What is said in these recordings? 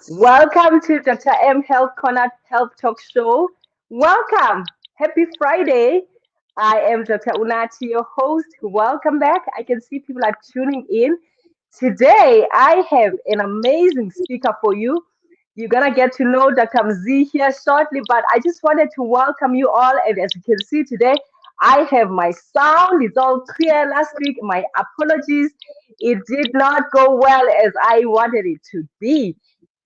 Welcome to Dr. M Health Corner Health Talk Show. Welcome. Happy Friday. I am Dr. Unati, your host. Welcome back. I can see people are tuning in. Today, I have an amazing speaker for you. You're going to get to know Dr. Mz here shortly, but I just wanted to welcome you all. And as you can see today, I have my sound. It's all clear last week. My apologies. It did not go well as I wanted it to be.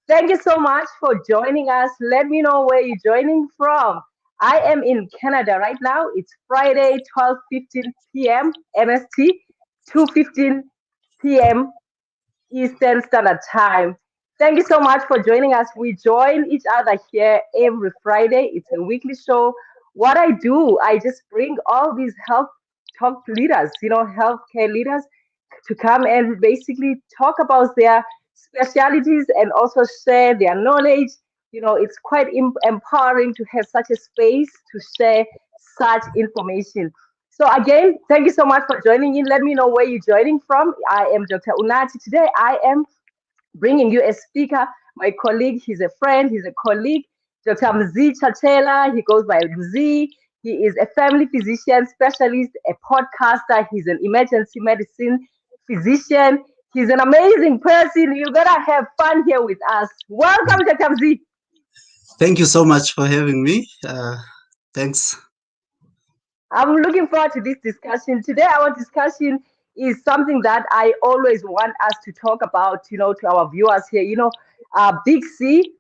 Thank you so much for joining us. Let me know where you're joining from. I am in Canada right now. It's Friday, 12:15 p.m. MST, 2:15 p.m. Eastern Standard Time. Thank you so much for joining us. We join each other here every Friday. It's a weekly show. What I do, I just bring all these health talk leaders, healthcare leaders to come and basically talk about their specialities and also share their knowledge. It's quite empowering to have such a space to share such information. So again, thank you so much for joining in. Let me know where you're joining from. I am Dr. Unati. Today, I am bringing you a speaker, my colleague. He's a friend, he's a colleague, Dr. Mz Chatela. He goes by Mz. He is a family physician specialist, a podcaster. He's an emergency medicine physician. He's an amazing person. You're going to have fun here with us. Welcome, Dr. Mz. Thank you so much for having me. Thanks. I'm looking forward to this discussion. Today, our discussion is something that I always want us to talk about, to our viewers here. Big C,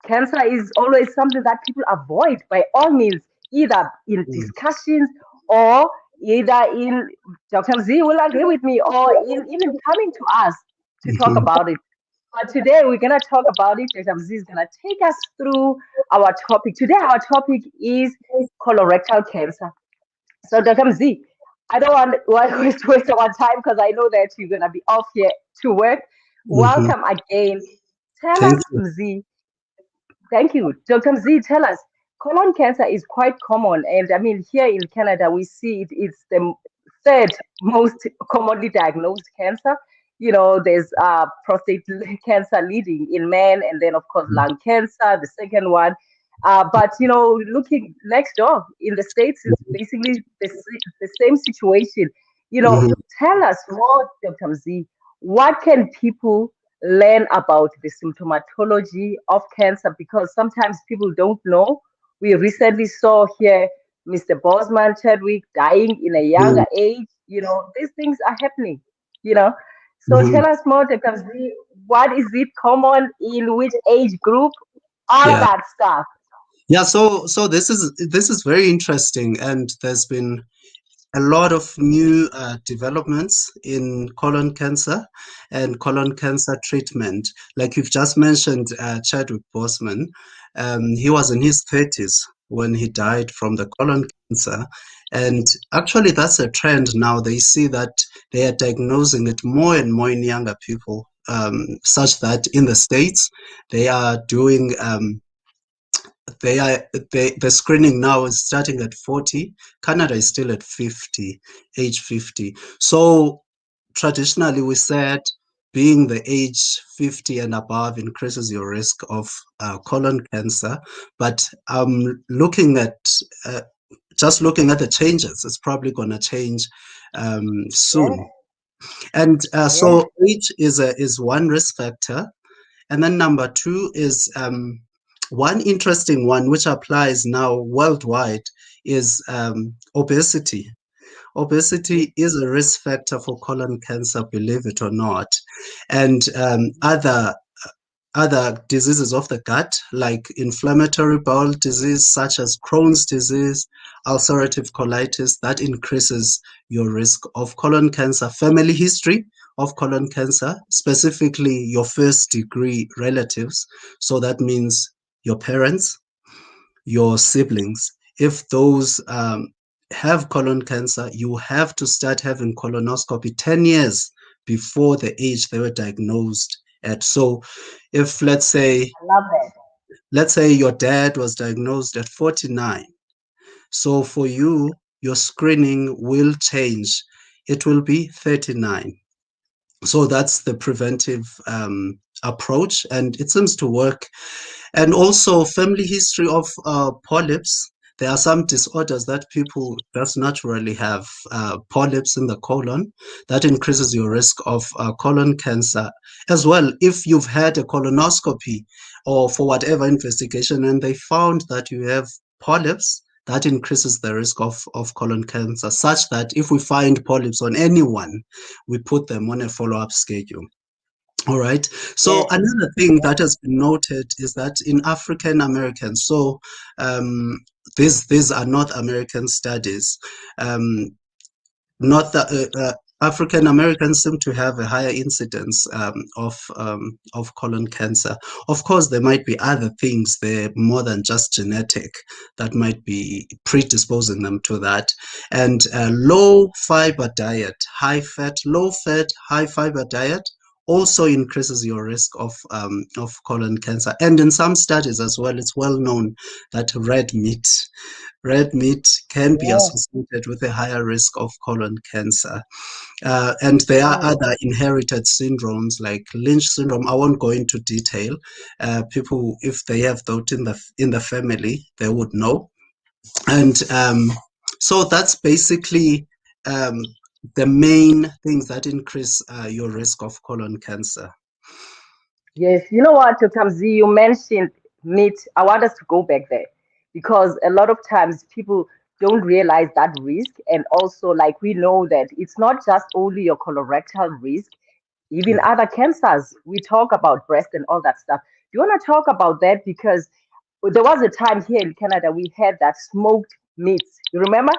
cancer is always something that people avoid by all means, either in Mm. discussions or either in, Dr. Z will agree with me, or in even coming to us to talk Mhm. about it. But today we're going to talk about it. Dr. Z is going to take us through our topic. Today, our topic is colorectal cancer. So, Dr. Mz, I don't want to waste our time because I know that you're going to be off here to work. Mhm. Welcome again. Tell us, Thank you. Mz. Thank you. Dr. Mz, tell us, colon cancer is quite common. And I mean, here in Canada, we see it's the third most commonly diagnosed cancer. There's prostate cancer leading in men, and then, of course, lung cancer, the second one. But looking next door in the States, it's basically the same situation. Mhm. Tell us more, Dr. Z. What can people learn about the symptomatology of cancer? Because sometimes people don't know. We recently saw here Mr. Bosman Chadwick dying in a younger Mhm. age. These things are happening, you know. So Mhm. tell us more, Dr. Z. What is it common in which age group? All Yeah. that stuff. Yeah. So this is very interesting, and there's been a lot of new developments in colon cancer and colon cancer treatment. Like you've just mentioned, Chadwick Boseman, he was in his 30s when he died from the colon cancer. And actually, that's a trend now. They see that they are diagnosing it more and more in younger people, such that in the States, they are doing the screening now is starting at 40. Canada is still at 50, age 50. So traditionally we said being the age 50 and above increases your risk of colon cancer. But uh, just looking at the changes, it's probably going to change Yeah, soon. And yeah, so age is one risk factor. And then number two is one interesting one which applies now worldwide is obesity. Obesity is a risk factor for colon cancer, believe it or not, and other diseases of the gut, like inflammatory bowel disease, such as Crohn's disease, ulcerative colitis, that increases your risk of colon cancer. Family history of colon cancer, specifically your first degree relatives. So that means your parents, your siblings. If those have colon cancer, you have to start having colonoscopy 10 years before the age they were diagnosed at. So if I love that. let's say your dad was diagnosed at 49, so for you your screening will change. It will be 39. So that's the preventive approach, and it seems to work. And also family history of polyps. There are some disorders that people just naturally have polyps in the colon. That increases your risk of colon cancer as well. If you've had a colonoscopy or for whatever investigation and they found that you have polyps, that increases the risk of colon cancer, such that if we find polyps on anyone, we put them on a follow-up schedule. All right. So Yes. another thing that has been noted is that in African Americans, so um, these are North American studies. Um, North African Americans seem to have a higher incidence of colon cancer. Of course, there might be other things there more than just genetic that might be predisposing them to that. And low fiber diet, low fat, high fiber diet also increases your risk of colon cancer. And in some studies as well, it's well known that red meat can be Yeah. associated with a higher risk of colon cancer. And there are Mm. other inherited syndromes like Lynch syndrome. I won't go into detail. People, if they have that in the family, they would know. And so that's basically um, the main things that increase your risk of colon cancer. Yes, you know what, Dr. Z, you mentioned meat. I want us to go back there because a lot of times people don't realize that risk. And also, like, we know that it's not just only your colorectal risk, even other cancers. We talk about breast and all that stuff. Do you want to talk about that? Because there was a time here in Canada we had that smoked meats. You remember?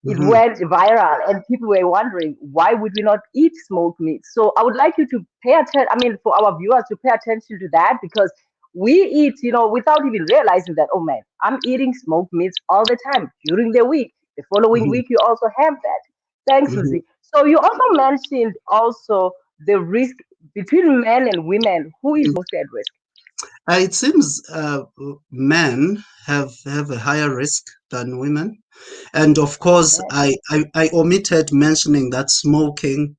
It Mhm, went viral, and people were wondering why would we not eat smoked meat. So I would like you to pay attention. I mean, for our viewers to pay attention to that because we eat, without even realizing that. Oh man, I'm eating smoked meats all the time during the week. The following mhm, week, you also have that. Thanks, mhm. Lizzie. So you also mentioned also the risk between men and women. Who is mostly at risk? It seems men have a higher risk than women. And of course, Yeah. I omitted mentioning that smoking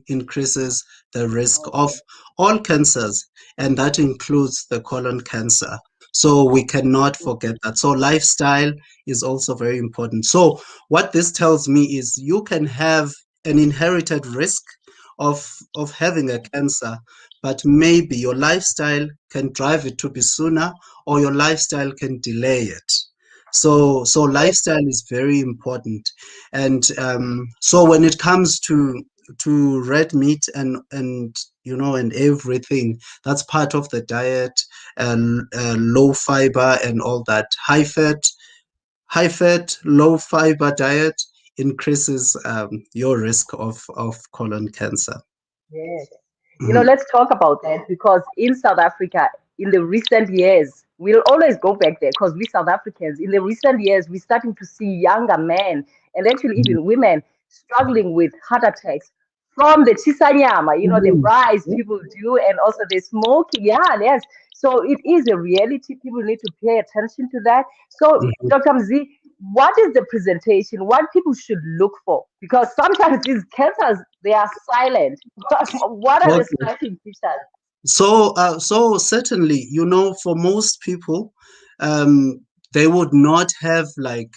increases the risk of Okay. all cancers, and that includes the colon cancer. So we cannot forget that. So lifestyle is also very important. So what this tells me is you can have an inherited risk of having a cancer, but maybe your lifestyle can drive it to be sooner, or your lifestyle can delay it. So Yes. lifestyle is very important, and so when it comes to red meat and and everything that's part of the diet, low fiber and all that, high fat, low fiber diet increases your risk of colon cancer. Yes. Mhm, Let's talk about that because in South Africa, in the recent years, we'll always go back there because we South Africans, in the recent years, we're starting to see younger men and actually mhm, even women struggling with heart attacks from the chisanyama, the mhm, rice people do, and also the smoking. Yeah, yes. So it is a reality. People need to pay attention to that. So, mhm. Dr. Mzi, what is the presentation? What people should look for? Because sometimes these cancers, they are silent. What are the Okay. striking features? So certainly, for most people, um, they would not have like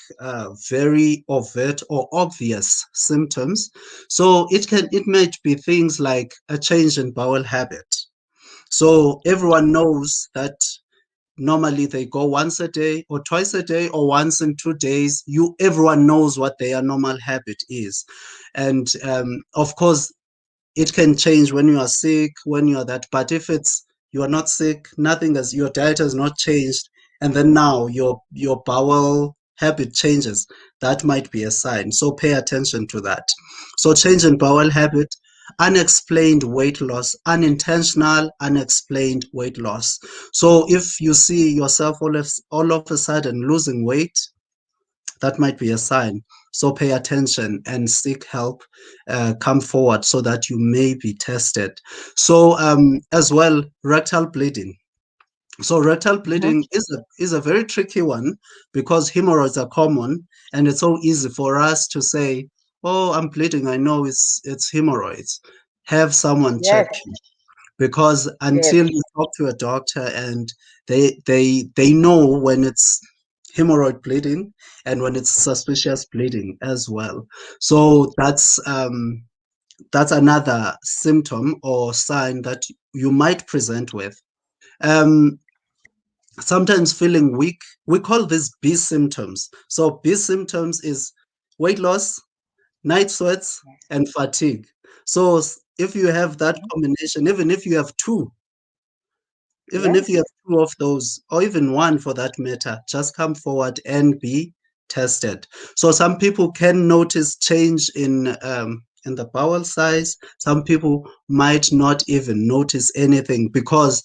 very overt or obvious symptoms. So it might be things like a change in bowel habit. So everyone knows that normally they go once a day or twice a day or once in 2 days. Everyone knows what their normal habit is, and of course it can change when you are sick, when you are that. But if you are not sick, nothing as your diet has not changed, and then now your bowel habit changes, that might be a sign. So pay attention to that. So change in bowel habit, unexplained weight loss, unintentional, unexplained weight loss. So if you see yourself all of a sudden losing weight, that might be a sign. So pay attention and seek help. Come forward so that you may be tested. So as well, rectal bleeding. So rectal Hmm. bleeding is a very tricky one because hemorrhoids are common, and it's so easy for us to say, "Oh, I'm bleeding. I know it's hemorrhoids." have someone check Yes, you, because yes. until you talk to a doctor and they know when it's hemorrhoid bleeding and when it's suspicious bleeding as well. So that's another symptom or sign that you might present with. Um, Sometimes feeling weak. We call this B symptoms. So B symptoms is weight loss, night sweats, Yes. and fatigue. So if you have that Mhm. combination, even if you have two, even if you Yes. have two of those, or even one for that matter, just come forward and be tested. So some people can notice change in the bowel size. Some people might not even notice anything because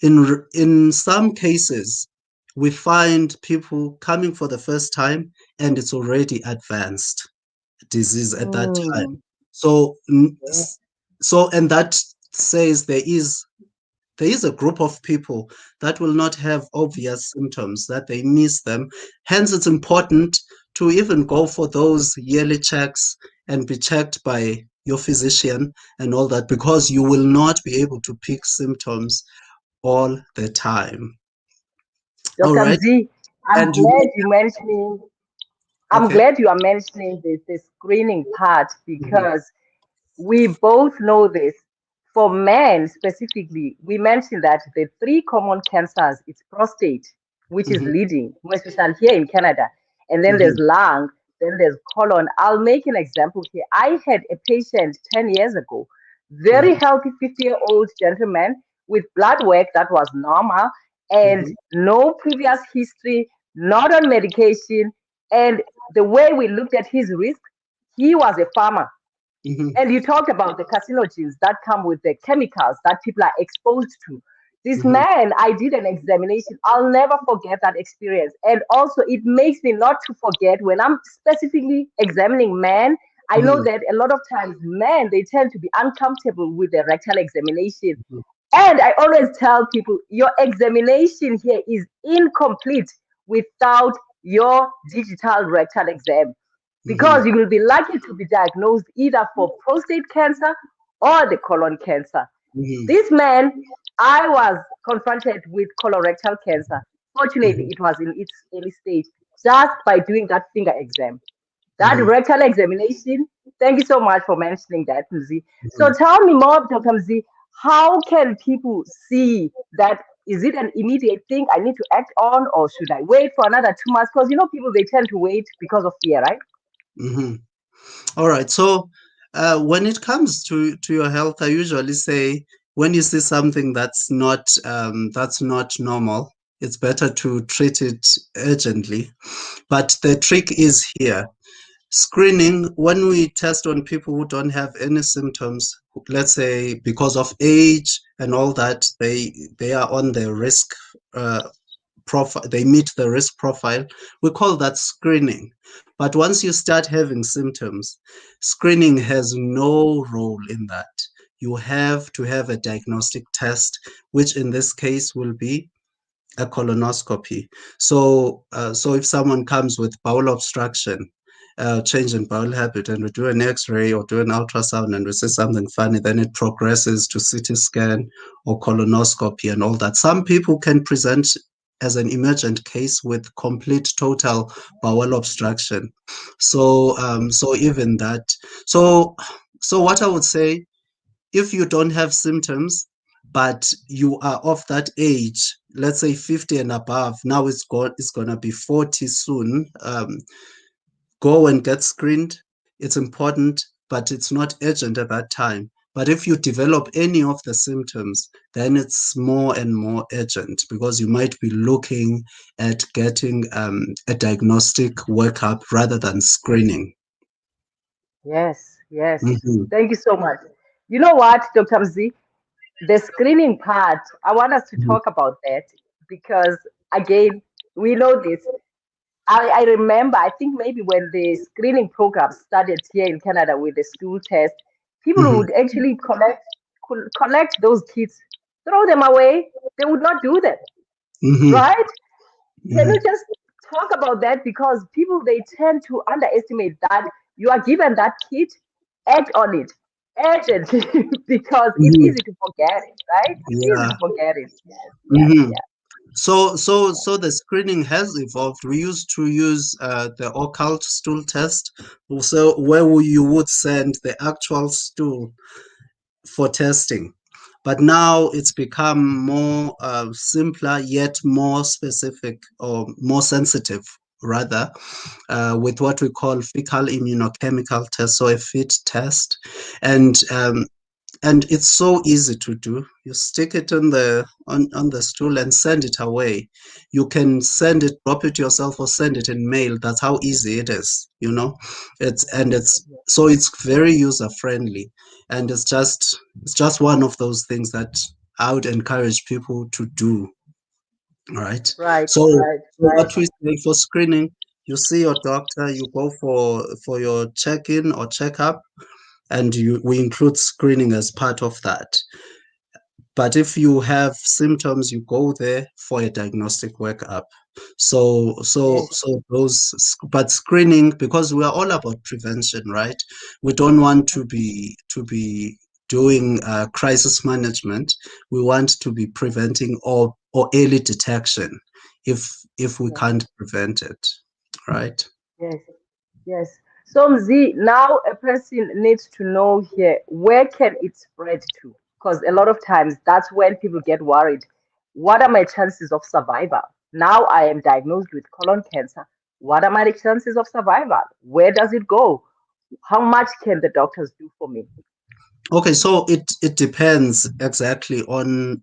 in some cases we find people coming for the first time and it's already advanced disease at that time. Mm. So Yeah. and that says there is a group of people that will not have obvious symptoms, that they miss them. Hence, it's important to even go for those yearly checks and be checked by your physician and all that, because you will not be able to pick symptoms all the time. All Dr. right. Mz, I'm And you glad may, you mentioning I'm okay. glad you are mentioning this screening part Mhm, because we both know this. For men specifically, we mentioned that the three common cancers is prostate, which is mhm, leading, more especially here in Canada, and then there's mhm, lung, then there's colon. I'll make an example here. I had a patient 10 years ago, very mhm, healthy 50-year-old gentleman with blood work that was normal and mhm, no previous history, not on medication. And the way we looked at his risk, he was a farmer, mhm, and you talked about the carcinogens that come with the chemicals that people are exposed to. This mhm, man, I did an examination. I'll never forget that experience. And also, it makes me not to forget when I'm specifically examining men. I know mhm, that a lot of times men, they tend to be uncomfortable with the rectal examination. mhm, And I always tell people your examination here is incomplete without your digital rectal exam, mhm, because you will be likely to be diagnosed either for prostate cancer or the colon cancer. mhm, This man, I was confronted with colorectal cancer. Fortunately, mhm, it was in its early stage just by doing that finger exam. That mhm, rectal examination, thank you so much for mentioning that, Mzi. So mhm. tell me more, Dr. Mzi, how can people see that? Is it an immediate thing I need to act on, or should I wait for another 2 months? Because people, they tend to wait because of fear, right? Mhm. All right. So, when it comes to your health, I usually say when you see something that's not normal, it's better to treat it urgently. But the trick is here. Screening, when we test on people who don't have any symptoms, let's say because of age and all that, they are on the risk uh, profile, they meet the risk profile, we call that screening. But once you start having symptoms, screening has no role in that. You have to have a diagnostic test, which in this case will be a colonoscopy. So if someone comes with bowel obstruction, change in bowel habit, and we do an X-ray or do an ultrasound, and we see something funny, then it progresses to CT scan or colonoscopy and all that. Some people can present as an emergent case with complete total bowel obstruction. So even that. So so what I would say, if you don't have symptoms, but you are of that age, let's say 50 and above, now it's gonna be 40 soon. Go and get screened. It's important, but it's not urgent at that time. But if you develop any of the symptoms, then it's more and more urgent, because you might be looking at getting a diagnostic workup rather than screening. Yes, yes. Mhm, Thank you so much. You know what, Dr. Mzi? The screening part, I want us to mhm, talk about that because, again, we know this. I remember, I think maybe when the screening program started here in Canada with the stool test, people mhm, would actually collect those kits, throw them away. They would not do them, mhm, right? Can mhm, you just talk about that? Because people, they tend to underestimate that you are given that kit, act on it. urgent because it's Mhm. easy to forget it, right? It's easy Yeah. to forget it. Yes, yes, Mhm. yes. So the screening has evolved. We used to use the occult stool test, so where you would send the actual stool for testing. But now it's become more simpler, yet more specific or more sensitive, rather, with what we call fecal immunochemical test, so a FIT test, and it's so easy to do. You stick it on the stool and send it away. You can send it, drop it yourself, or send it in mail. That's how easy it is, you know. It's Yes, so it's very user friendly, and it's just one of those things that I would encourage people to do. Right. right, So, right, so right. what we say for screening, you see your doctor, you go for your check-in or checkup, and we include screening as part of that. But if you have symptoms, you go there for a diagnostic workup. Yes, But screening, because we are all about prevention, right? We don't want to be doing crisis management. We want to be preventing or early detection if we yes, can't prevent it, right? yes. Yes. So Z, now a person needs to know here where can it spread to? Because a lot of times that's when people get worried. What are my chances of survival? Now I am diagnosed with colon cancer. What are my chances of survival? Where does it go? How much can the doctors do for me? Okay, so it depends exactly on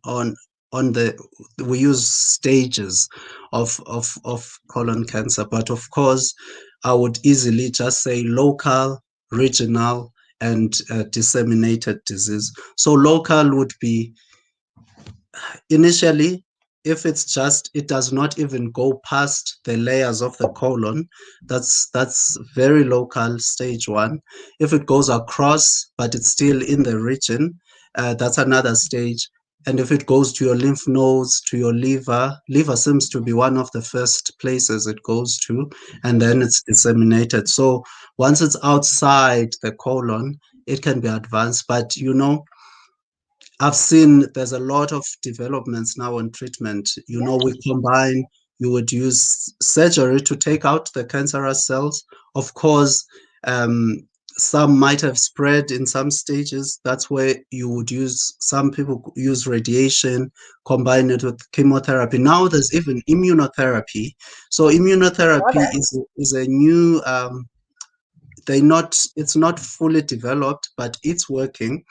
the we use stages of colon cancer, but of course, I would easily just say local, regional, and disseminated disease. So local would be initially, if it's just it does not even go past the layers of the colon, that's very local, stage one. If it goes across but it's still in the region, that's another stage. And if it goes to your lymph nodes, to your liver seems to be one of the first places it goes to, and then it's disseminated. So once it's outside the colon, it can be advanced. But I've seen there's a lot of developments now in treatment. We Yes. combine, you would use surgery to take out the cancerous cells. Of course, um, some might have spread in some stages. That's where you would some people use radiation, combine it with chemotherapy. Now there's even immunotherapy. So Saw immunotherapy that. is a new, it's not fully developed, but it's working.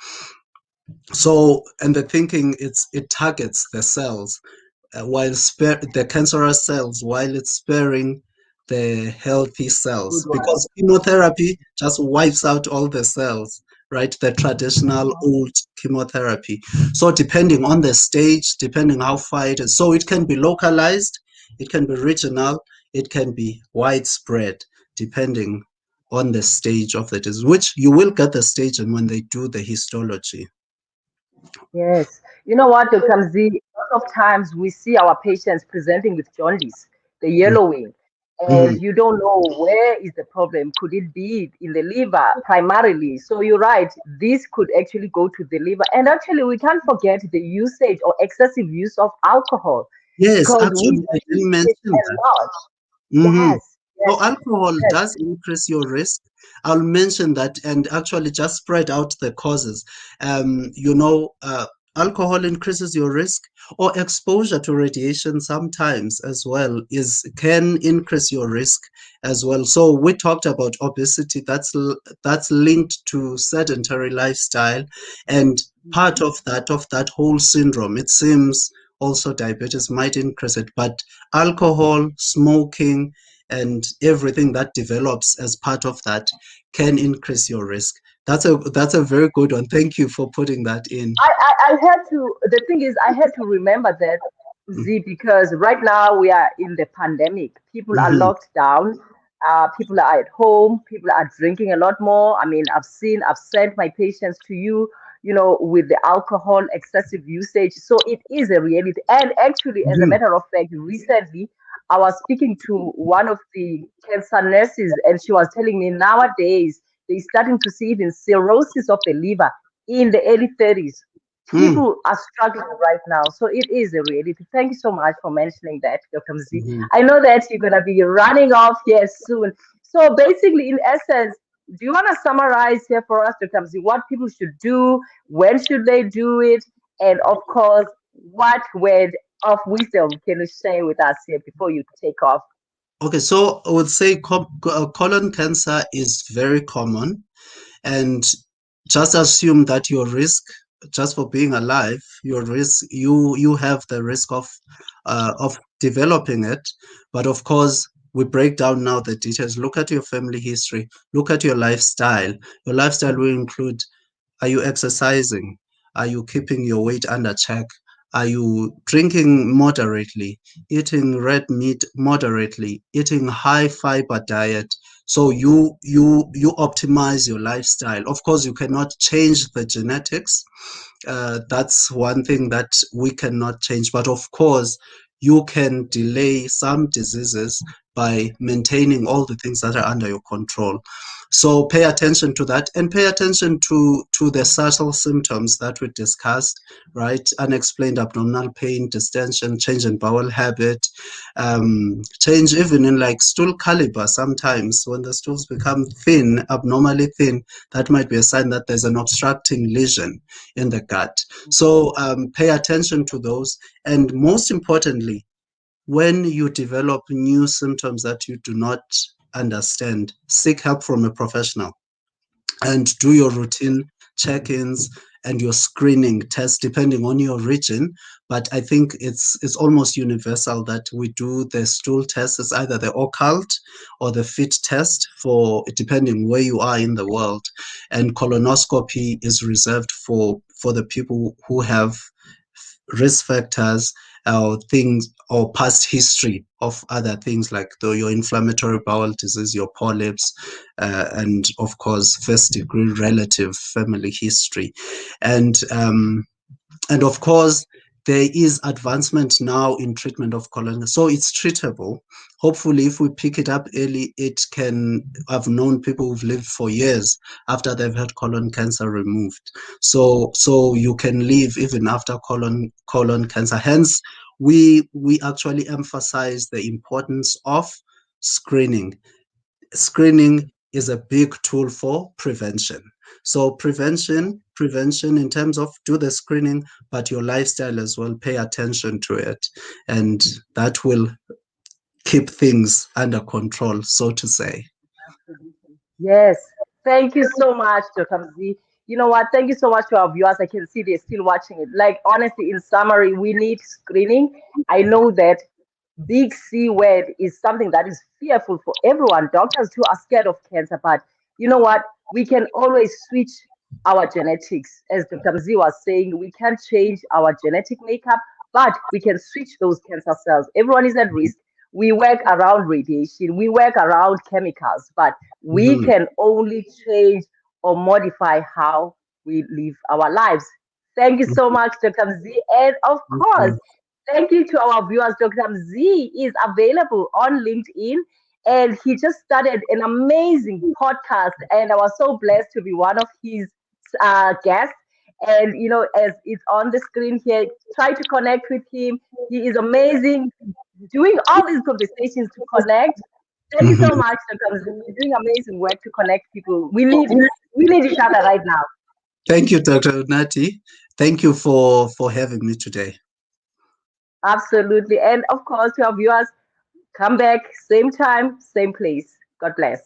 So, and the thinking, it targets the cells the cancerous cells while it's sparing the healthy Good cells, one. because chemotherapy just wipes out all the cells, right? The traditional Mhm. old chemotherapy. So depending on the stage, depending how far it is, so it can be localized, it can be regional, it can be widespread, depending on the stage of the disease, which you will get the stage and when they do the histology. Yes. You know what, Dr. Mzi? A lot of times we see our patients presenting with jaundice, the yellowing, and Mhm. you don't know where is the problem. Could it be in the liver primarily? So you're right, this could actually go to the liver. And actually, we can't forget the usage or excessive use of alcohol Yes, because we actually, I do didn't it mention a that. lot. Mhm. Yes, So yes, alcohol yes. does increase your risk. I'll mention that and actually just spread out the causes. Alcohol increases your risk, or exposure to radiation sometimes as well is can increase your risk as well. So we talked about obesity. That's linked to sedentary lifestyle, and part Mhm. of that whole syndrome. It seems also diabetes might increase it, but alcohol, smoking, and everything that develops as part of that can increase your risk. That's a very good one. Thank you for putting that in. I had to, the thing is, I had to remember that, Z, because right now we are in the pandemic. People are Mhm. locked down. People are at home. People are drinking a lot more. I mean, I've sent my patients to you, with the alcohol excessive usage. So it is a reality. And actually, as a Mhm. matter of fact, recently I was speaking to one of the cancer nurses, and she was telling me nowadays they're starting to see even cirrhosis of the liver in the early 30s. Mm. People are struggling right now. So it is a reality. Thank you so much for mentioning that, Dr. Mzi. Mhm. I know that you're going to be running off here soon. So basically, in essence, do you want to summarize here for us, Dr. Mzi, what people should do? When should they do it? And of course, what word of wisdom can you share with us here before you take off? Okay, so I would say colon cancer is very common, and just assume that your risk, just for being alive, your risk, you have the risk of developing it. But of course, we break down now the details. Look at your family history. Look at your lifestyle. Your lifestyle will include: are you exercising? Are you keeping your weight under check? Are you drinking moderately, eating red meat moderately, eating high fiber diet? So you optimize your lifestyle. Of course, you cannot change the genetics. That's one thing that we cannot change. But of course, you can delay some diseases by maintaining all the things that are under your control. So pay attention to that, and pay attention to the subtle symptoms that we discussed, right? Unexplained abdominal pain, distension, change in bowel habit, change even in like stool caliber. Sometimes when the stools become thin, abnormally thin, that might be a sign that there's an obstructing lesion in the gut. So pay attention to those. And most importantly, when you develop new symptoms that you do not understand, seek help from a professional and do your routine check-ins and your screening tests depending on your region. But I think it's almost universal that we do the stool test. It's either the occult or the fit test, for depending where you are in the world. And colonoscopy is reserved for the people who have risk factors or things, or past history of other things like your inflammatory bowel disease, your polyps, and of course first degree relative family history. And of course, there is advancement now in treatment of colon, so it's treatable. Hopefully, if we pick it up early, it can. I've known people who've lived for years after they've had colon cancer removed. So you can live even after colon cancer. Hence, we actually emphasize the importance of screening. Screening is a big tool for prevention. So prevention in terms of do the screening, but your lifestyle as well, pay attention to it. And that will keep things under control, so to say. Absolutely. Yes. Thank you so much, Dr. Mzi. You know what? Thank you so much to our viewers. I can see they're still watching it. Like, honestly, in summary, we need screening. I know that big C word is something that is fearful for everyone. Doctors too are scared of cancer, but you know what? We can always switch our genetics. As Dr. Mzi was saying, we can change our genetic makeup, but we can switch those cancer cells. Everyone is at risk. We work around radiation, we work around chemicals, but we Mhm. can only change or modify how we live our lives. Thank you so much, Dr. Mzi. And of course, Mhm. thank you to our viewers. Dr. Mzi is available on LinkedIn, and he just started an amazing podcast. And I was so blessed to be one of his guests. And you know, as it's on the screen here, try to connect with him. He is amazing, doing all these conversations to connect. Thank you so Mhm. much, Dr. Mzi. You're doing amazing work to connect people. We need each other right now. Thank you, Dr. Nati. Thank you for having me today. Absolutely. And of course, to our viewers, come back, same time, same place. God bless.